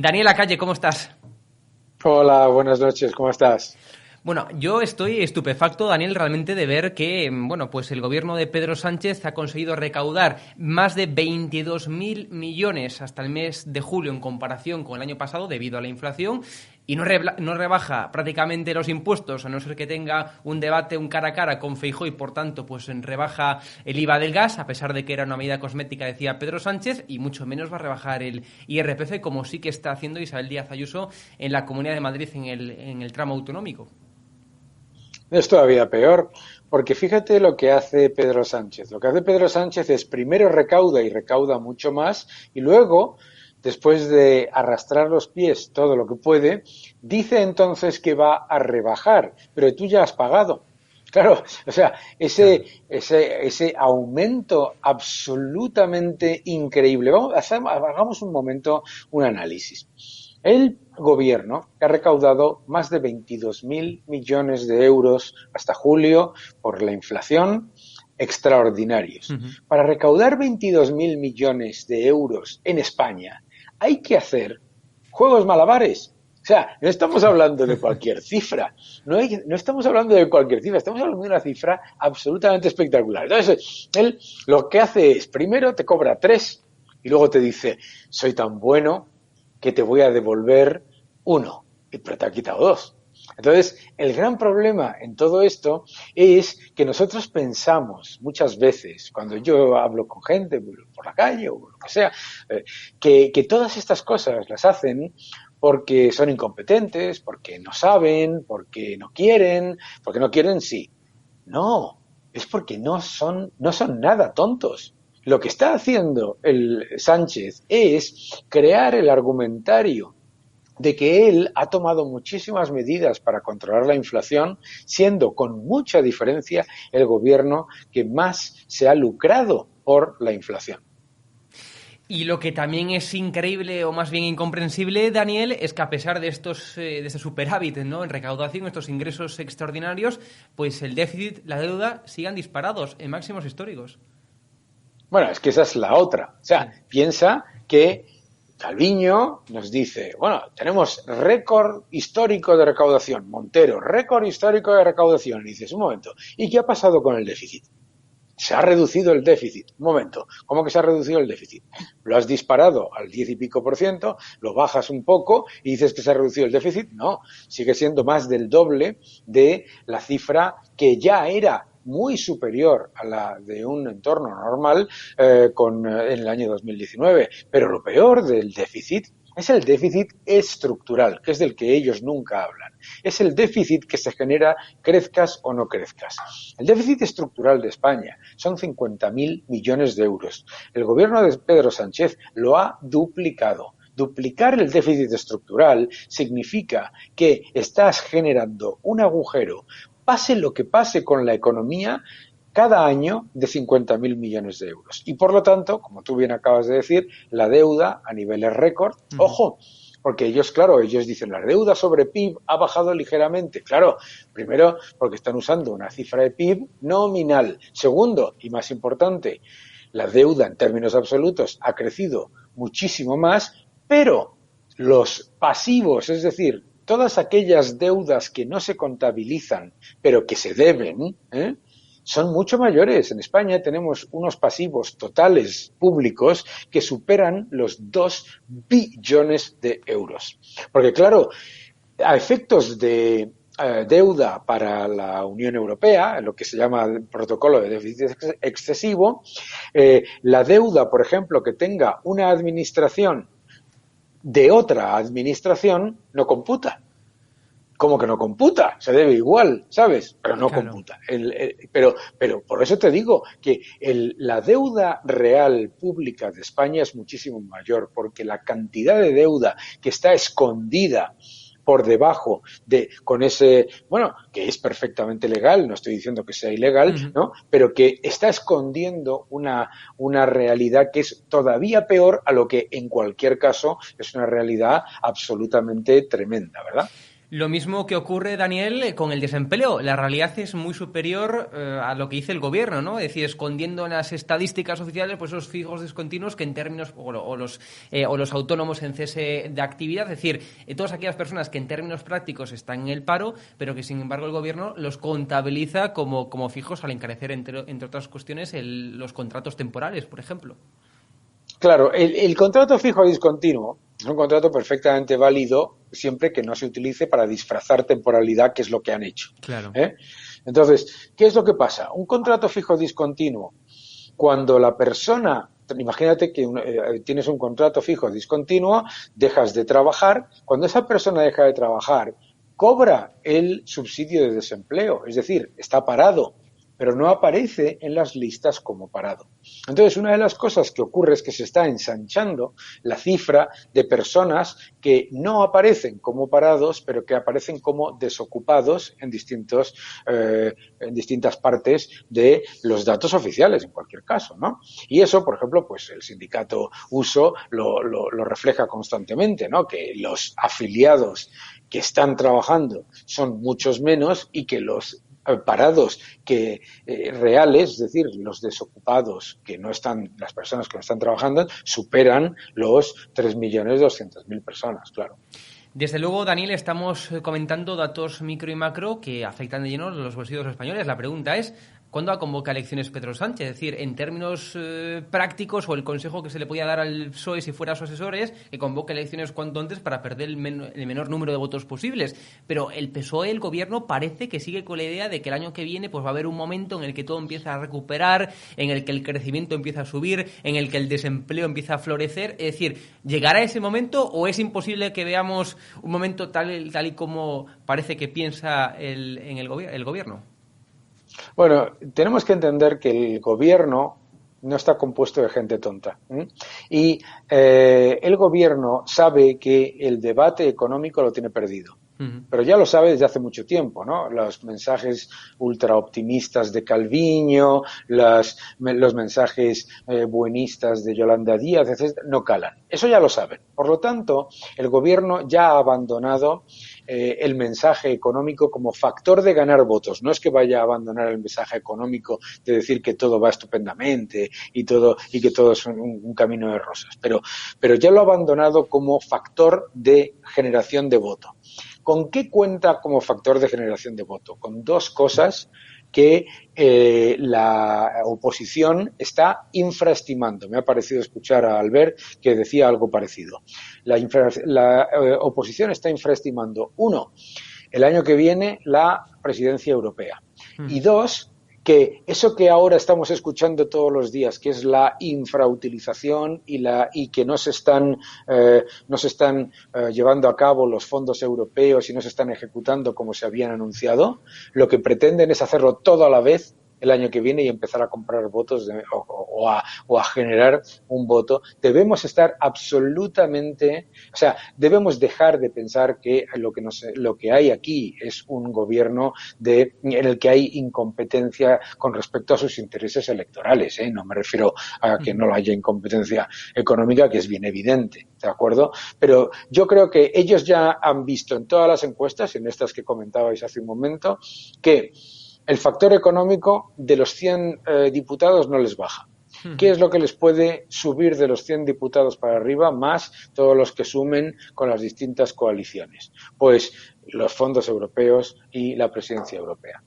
Daniel Lacalle, ¿cómo estás? Hola, buenas noches, ¿cómo estás? Bueno, yo estoy estupefacto, Daniel, realmente de ver que, bueno, pues el gobierno de Pedro Sánchez ha conseguido recaudar más de 22.000 millones hasta el mes de julio en comparación con el año pasado debido a la inflación y no rebaja prácticamente los impuestos, a no ser que tenga un debate, un cara a cara con Feijóo y, por tanto, pues rebaja el IVA del gas, a pesar de que era una medida cosmética, decía Pedro Sánchez, y mucho menos va a rebajar el IRPF, como sí que está haciendo Isabel Díaz Ayuso en la Comunidad de Madrid en el tramo autonómico. Es todavía peor, porque fíjate lo que hace Pedro Sánchez. Lo que hace Pedro Sánchez es primero recauda y recauda mucho más, y luego, después de arrastrar los pies todo lo que puede, dice entonces que va a rebajar, pero tú ya has pagado. Claro, o sea, Claro. ese aumento absolutamente increíble. Hagamos un momento un análisis. El gobierno ha recaudado más de 22.000 millones de euros hasta julio por la inflación, extraordinarios. Ujú. Para recaudar 22.000 millones de euros en España hay que hacer juegos malabares. O sea, no estamos hablando de cualquier cifra, no estamos hablando de cualquier cifra, estamos hablando de una cifra absolutamente espectacular. Entonces, él lo que hace es, primero te cobra 3 y luego te dice, soy tan bueno que te voy a devolver 1, pero te ha quitado 2. Entonces, el gran problema en todo esto es que nosotros pensamos muchas veces, cuando yo hablo con gente por la calle o lo que sea, que todas estas cosas las hacen porque son incompetentes, porque no saben, porque no quieren sí. No, es porque no son nada tontos. Lo que está haciendo el Sánchez es crear el argumentario de que él ha tomado muchísimas medidas para controlar la inflación, siendo con mucha diferencia el gobierno que más se ha lucrado por la inflación. Y lo que también es increíble o más bien incomprensible, Daniel, es que a pesar de de este superávit, ¿no?, en recaudación, estos ingresos extraordinarios, pues el déficit, la deuda sigan disparados en máximos históricos. Bueno, es que esa es la otra. O Sí. sea, piensa que Calviño nos dice, bueno, tenemos récord histórico de recaudación. Montero, récord histórico de recaudación. Y dices, un momento, ¿y qué ha pasado con el déficit? Se ha reducido el déficit. Un momento, ¿cómo que se ha reducido el déficit? Lo has disparado al 10 y pico por ciento, lo bajas un poco y dices que se ha reducido el déficit. No, sigue siendo más del doble de la cifra que ya era muy superior a la de un entorno normal en el año 2019. Pero lo peor del déficit es el déficit estructural, que es del que ellos nunca hablan. Es el déficit que se genera crezcas o no crezcas. El déficit estructural de España son 50.000 millones de euros. El gobierno de Pedro Sánchez lo ha duplicado. Duplicar el déficit estructural significa que estás generando un agujero, pase lo que pase con la economía, cada año de 50.000 millones de euros. Y por lo tanto, como tú bien acabas de decir, la deuda a niveles récord, Ujú. ojo, porque ellos, claro, ellos dicen la deuda sobre PIB ha bajado ligeramente. Claro, primero porque están usando una cifra de PIB nominal. Segundo, y más importante, la deuda en términos absolutos ha crecido muchísimo más, pero los pasivos, es decir, todas aquellas deudas que no se contabilizan, pero que se deben, son mucho mayores. En España tenemos unos pasivos totales públicos que superan los 2 billones de euros. Porque claro, a efectos de deuda para la Unión Europea, lo que se llama el protocolo de déficit excesivo, la deuda, por ejemplo, que tenga una administración de otra administración no computa. ¿Cómo que no computa? Se debe igual, ¿sabes? Pero no Claro. computa. Pero por eso te digo que la deuda real pública de España es muchísimo mayor, porque la cantidad de deuda que está escondida por debajo con ese, bueno, que es perfectamente legal, no estoy diciendo que sea ilegal, Ujú. ¿no? Pero que está escondiendo una realidad que es todavía peor a lo que en cualquier caso es una realidad absolutamente tremenda, ¿verdad? Lo mismo que ocurre, Daniel, con el desempleo. La realidad es muy superior a lo que dice el gobierno, ¿no? Es decir, escondiendo en las estadísticas oficiales pues esos fijos discontinuos que en términos, o los autónomos en cese de actividad, es decir, todas aquellas personas que en términos prácticos están en el paro, pero que sin embargo el gobierno los contabiliza como fijos al encarecer, entre otras cuestiones, los contratos temporales, por ejemplo. Claro, el contrato fijo discontinuo es un contrato perfectamente válido siempre que no se utilice para disfrazar temporalidad, que es lo que han hecho. Claro. Entonces, ¿qué es lo que pasa? Un contrato fijo discontinuo, cuando la persona, imagínate que tienes un contrato fijo discontinuo, dejas de trabajar, cuando esa persona deja de trabajar, cobra el subsidio de desempleo, es decir, está parado, pero no aparece en las listas como parado. Entonces, una de las cosas que ocurre es que se está ensanchando la cifra de personas que no aparecen como parados, pero que aparecen como desocupados en distintas partes de los datos oficiales, en cualquier caso, ¿no? Y eso, por ejemplo, pues el sindicato USO lo refleja constantemente, ¿no? Que los afiliados que están trabajando son muchos menos y que los parados reales, es decir, los desocupados que no están, las personas que no están trabajando, superan los 3.200.000 personas, claro. Desde luego, Daniel, estamos comentando datos micro y macro que afectan de lleno los bolsillos españoles. La pregunta es, ¿cuándo va a convocar elecciones Pedro Sánchez? Es decir, en términos prácticos, o el consejo que se le podía dar al PSOE si fuera sus asesores, que convoque elecciones cuanto antes para perder el menor número de votos posibles. Pero el PSOE, el gobierno, parece que sigue con la idea de que el año que viene pues va a haber un momento en el que todo empieza a recuperar, en el que el crecimiento empieza a subir, en el que el desempleo empieza a florecer. Es decir, ¿llegará ese momento o es imposible que veamos un momento tal y como parece que piensa el gobierno? Bueno, tenemos que entender que el gobierno no está compuesto de gente tonta. Y el gobierno sabe que el debate económico lo tiene perdido. Pero ya lo sabe desde hace mucho tiempo, ¿no? Los mensajes ultra optimistas de Calviño, los mensajes buenistas de Yolanda Díaz, etc., no calan. Eso ya lo saben. Por lo tanto, el gobierno ya ha abandonado el mensaje económico como factor de ganar votos. No es que vaya a abandonar el mensaje económico de decir que todo va estupendamente y que todo es un camino de rosas, pero ya lo ha abandonado como factor de generación de voto. ¿Con qué cuenta como factor de generación de voto? Con dos cosas que la oposición está infraestimando. Me ha parecido escuchar a Albert que decía algo parecido. La oposición está infraestimando, uno, el año que viene la presidencia europea. Y dos, que eso que ahora estamos escuchando todos los días, que es la infrautilización y que no se están llevando a cabo los fondos europeos y no se están ejecutando como se habían anunciado, lo que pretenden es hacerlo todo a la vez el año que viene y empezar a comprar votos o a generar un voto. Debemos estar absolutamente, o sea, debemos dejar de pensar que lo que hay aquí es un gobierno en el que hay incompetencia con respecto a sus intereses electorales, ¿eh? No me refiero a que no haya incompetencia económica, que es bien evidente, ¿de acuerdo? Pero yo creo que ellos ya han visto en todas las encuestas, en estas que comentabais hace un momento, que el factor económico de los 100 diputados no les baja. ¿Qué es lo que les puede subir de los 100 diputados para arriba más todos los que sumen con las distintas coaliciones? Pues los fondos europeos y la presidencia europea.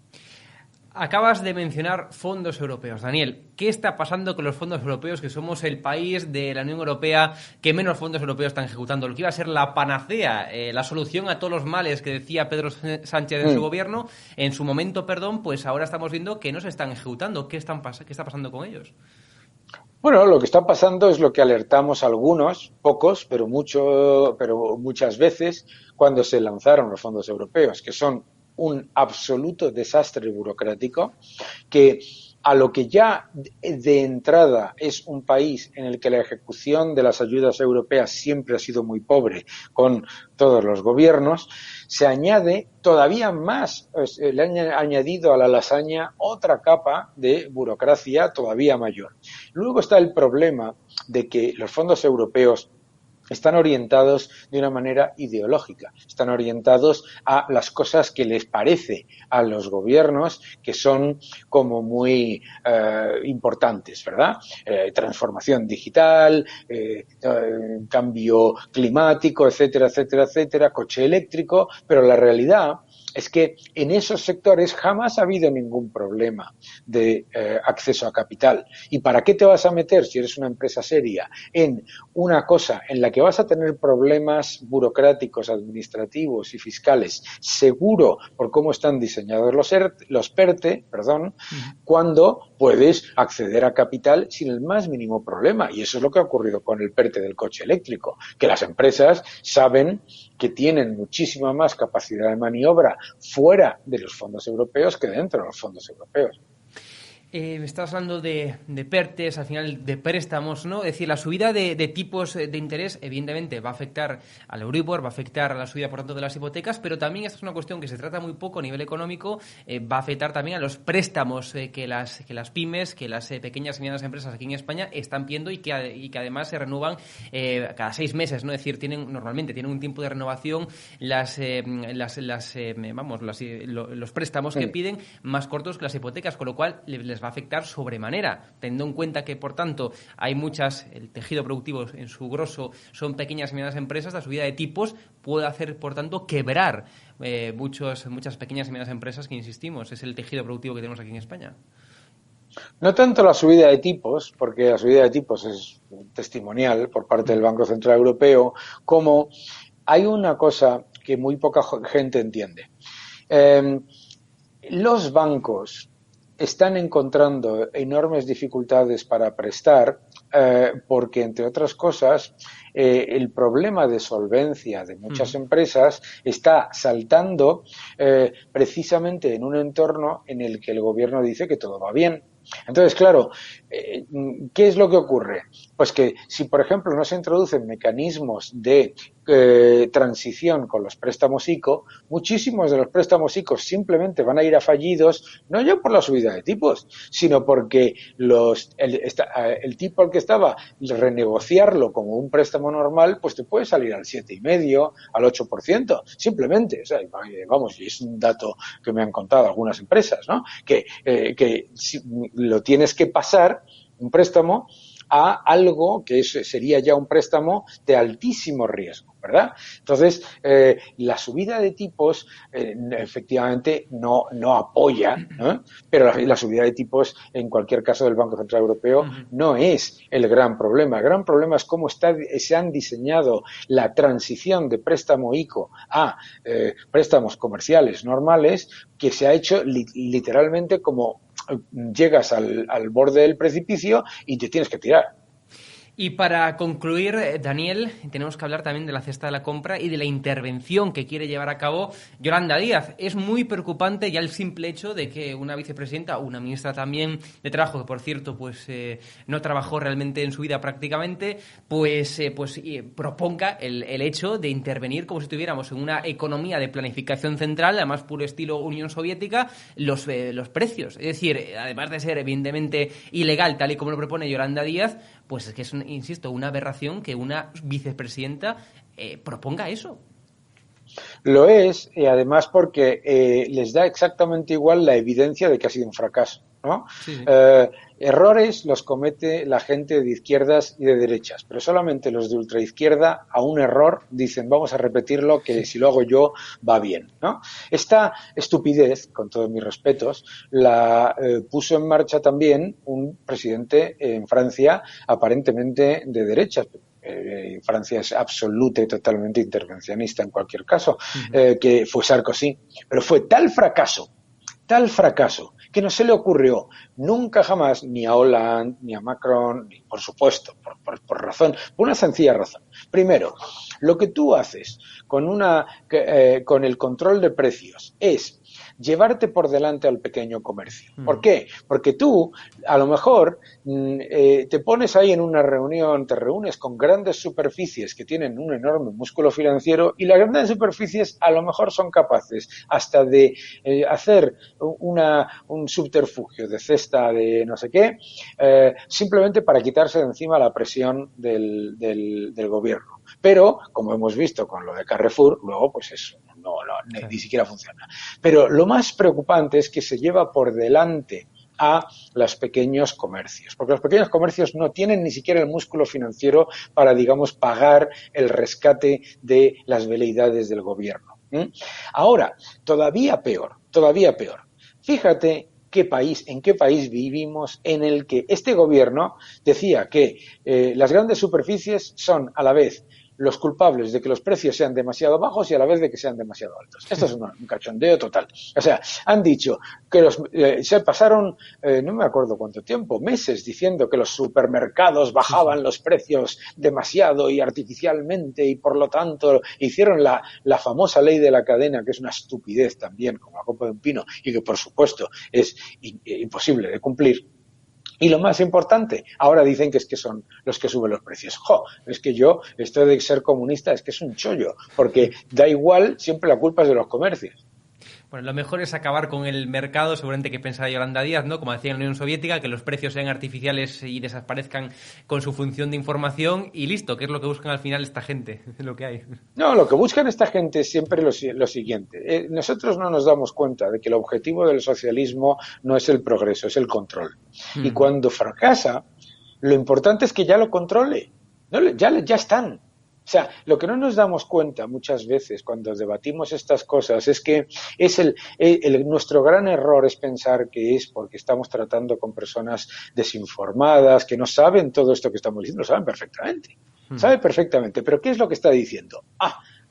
Acabas de mencionar fondos europeos. Daniel, ¿qué está pasando con los fondos europeos, que somos el país de la Unión Europea que menos fondos europeos están ejecutando? Lo que iba a ser la panacea, la solución a todos los males que decía Pedro Sánchez en su gobierno, en su momento, pues ahora estamos viendo que no se están ejecutando. ¿Qué está pasando con ellos? Bueno, lo que está pasando es lo que alertamos algunos, pocos, pero muchas veces, cuando se lanzaron los fondos europeos, que son un absoluto desastre burocrático, que a lo que ya de entrada es un país en el que la ejecución de las ayudas europeas siempre ha sido muy pobre con todos los gobiernos, se añade todavía más, le han añadido a la lasaña otra capa de burocracia todavía mayor. Luego está el problema de que los fondos europeos están orientados de una manera ideológica, están orientados a las cosas que les parece a los gobiernos que son como muy importantes, ¿verdad? Transformación digital, cambio climático, etcétera, etcétera, etcétera, coche eléctrico, pero la realidad es que en esos sectores jamás ha habido ningún problema de acceso a capital. ¿Y para qué te vas a meter, si eres una empresa seria, en una cosa en la que vas a tener problemas burocráticos, administrativos y fiscales, seguro por cómo están diseñados los PERTE, cuando puedes acceder a capital sin el más mínimo problema? Y eso es lo que ha ocurrido con el PERTE del coche eléctrico, que las empresas saben que tienen muchísima más capacidad de maniobra fuera de los fondos europeos que dentro de los fondos europeos. Estás hablando de PERTES, al final de préstamos, ¿no? Es decir, la subida de tipos de interés, evidentemente, va a afectar al Euribor, va a afectar a la subida, por tanto, de las hipotecas, pero también esta es una cuestión que se trata muy poco a nivel económico, va a afectar también a los préstamos que las pymes, que las pequeñas y medianas empresas aquí en España están pidiendo y que además se renuevan cada 6 meses, ¿no? Es decir, normalmente tienen un tiempo de renovación los préstamos que piden más cortos que las hipotecas, con lo cual les va a afectar sobremanera, teniendo en cuenta que, por tanto, hay el tejido productivo en su grosso son pequeñas y medianas empresas. La subida de tipos puede hacer, por tanto, quebrar muchas pequeñas y medianas empresas que, insistimos, es el tejido productivo que tenemos aquí en España. No tanto la subida de tipos, porque la subida de tipos es testimonial por parte del Banco Central Europeo, como hay una cosa que muy poca gente entiende. Los bancos están encontrando enormes dificultades para prestar porque, entre otras cosas, el problema de solvencia de muchas empresas está saltando precisamente en un entorno en el que el gobierno dice que todo va bien. Entonces, claro, ¿qué es lo que ocurre? Pues que si, por ejemplo, no se introducen mecanismos de transición con los préstamos ICO, muchísimos de los préstamos ICO simplemente van a ir a fallidos, no ya por la subida de tipos, sino porque el tipo al que estaba, renegociarlo como un préstamo normal, pues te puede salir al 7,5%, al 8%, simplemente. O sea, vamos, y es un dato que me han contado algunas empresas, ¿no? Que si lo tienes que pasar, un préstamo, a algo que sería ya un préstamo de altísimo riesgo, ¿verdad? Entonces, la subida de tipos efectivamente no apoya, ¿no? Pero la subida de tipos, en cualquier caso del Banco Central Europeo, no es el gran problema. El gran problema es cómo se han diseñado la transición de préstamo ICO a préstamos comerciales normales, que se ha hecho literalmente como llegas al borde del precipicio y te tienes que tirar. Y para concluir, Daniel, tenemos que hablar también de la cesta de la compra y de la intervención que quiere llevar a cabo Yolanda Díaz. Es muy preocupante ya el simple hecho de que una vicepresidenta, una ministra también de Trabajo, que por cierto pues no trabajó realmente en su vida prácticamente, proponga el hecho de intervenir como si estuviéramos en una economía de planificación central, además puro estilo Unión Soviética, los precios. Es decir, además de ser evidentemente ilegal, tal y como lo propone Yolanda Díaz, pues es que es, insisto, una aberración que una vicepresidenta proponga eso. Lo es, y además porque les da exactamente igual la evidencia de que ha sido un fracaso, ¿no? Sí. Errores los comete la gente de izquierdas y de derechas, pero solamente los de ultraizquierda a un error dicen vamos a repetirlo, que si lo hago yo va bien, ¿no? Esta estupidez, con todos mis respetos, la puso en marcha también un presidente en Francia aparentemente de derechas. Francia es absoluta y totalmente intervencionista en cualquier caso, que fue Sarkozy, pero fue tal fracaso, que no se le ocurrió nunca jamás ni a Hollande, ni a Macron, ni por supuesto, por una sencilla razón. Primero, lo que tú haces con el control de precios es llevarte por delante al pequeño comercio. ¿Por qué? Porque tú, a lo mejor, te pones ahí en una reunión, te reúnes con grandes superficies que tienen un enorme músculo financiero y las grandes superficies a lo mejor son capaces hasta de hacer un un subterfugio de cesta de no sé qué, simplemente para quitarse de encima la presión del gobierno. Pero, como hemos visto con lo de Carrefour, luego pues eso ni siquiera funciona. Pero lo más preocupante es que se lleva por delante a los pequeños comercios, porque los pequeños comercios no tienen ni siquiera el músculo financiero para, digamos, pagar el rescate de las veleidades del gobierno. Ahora, todavía peor. Fíjate en qué país vivimos en el que este gobierno decía que las grandes superficies son a la vez los culpables de que los precios sean demasiado bajos y a la vez de que sean demasiado altos. Esto es un cachondeo total. O sea, han dicho que se pasaron, no me acuerdo cuánto tiempo, meses diciendo que los supermercados bajaban los precios demasiado y artificialmente y por lo tanto hicieron la famosa ley de la cadena, que es una estupidez también, como la copa de un pino, y que por supuesto es imposible de cumplir. Y lo más importante, ahora dicen que es que son los que suben los precios. Es que esto de ser comunista es que es un chollo, porque da igual, siempre la culpa es de los comercios. Bueno, lo mejor es acabar con el mercado, seguramente que pensará Yolanda Díaz, ¿no? Como decía en la Unión Soviética, que los precios sean artificiales y desaparezcan con su función de información y listo, que es lo que buscan al final esta gente, lo que hay. No, lo que buscan esta gente es siempre lo siguiente. Nosotros no nos damos cuenta de que el objetivo del socialismo no es el progreso, es el control. Y cuando fracasa, lo importante es que ya lo controle. No, ya están. O sea, lo que no nos damos cuenta muchas veces cuando debatimos estas cosas es que nuestro gran error es pensar que es porque estamos tratando con personas desinformadas, que no saben todo esto que estamos diciendo, lo saben perfectamente. Sabe perfectamente, pero ¿qué es lo que está diciendo?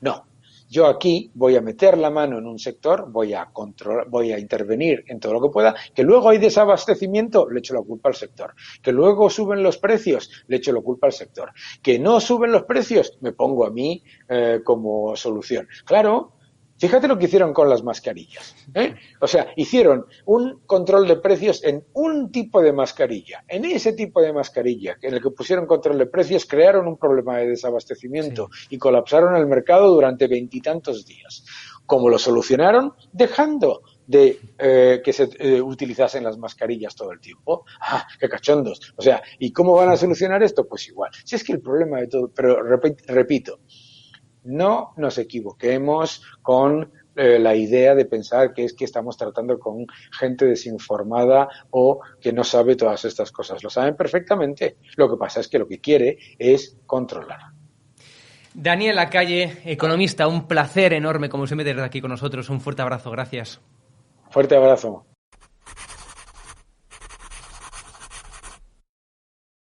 No, yo aquí voy a meter la mano en un sector, voy a intervenir en todo lo que pueda, que luego hay desabastecimiento, le echo la culpa al sector, que luego suben los precios, le echo la culpa al sector, que no suben los precios, me pongo a mí como solución. Claro. Fíjate lo que hicieron con las mascarillas. O sea, hicieron un control de precios en un tipo de mascarilla. En ese tipo de mascarilla, en el que pusieron control de precios, crearon un problema de desabastecimiento y colapsaron el mercado durante 20 y tantos días. ¿Cómo lo solucionaron? Dejando de que se utilizasen las mascarillas todo el tiempo. ¡Qué cachondos! O sea, ¿y cómo van a solucionar esto? Pues igual. Si es que el problema de todo, pero repito, no nos equivoquemos con la idea de pensar que es que estamos tratando con gente desinformada o que no sabe todas estas cosas. Lo saben perfectamente. Lo que pasa es que lo que quiere es controlar. Daniel Lacalle, economista, un placer enorme como siempre tener aquí con nosotros. Un fuerte abrazo, gracias. Fuerte abrazo.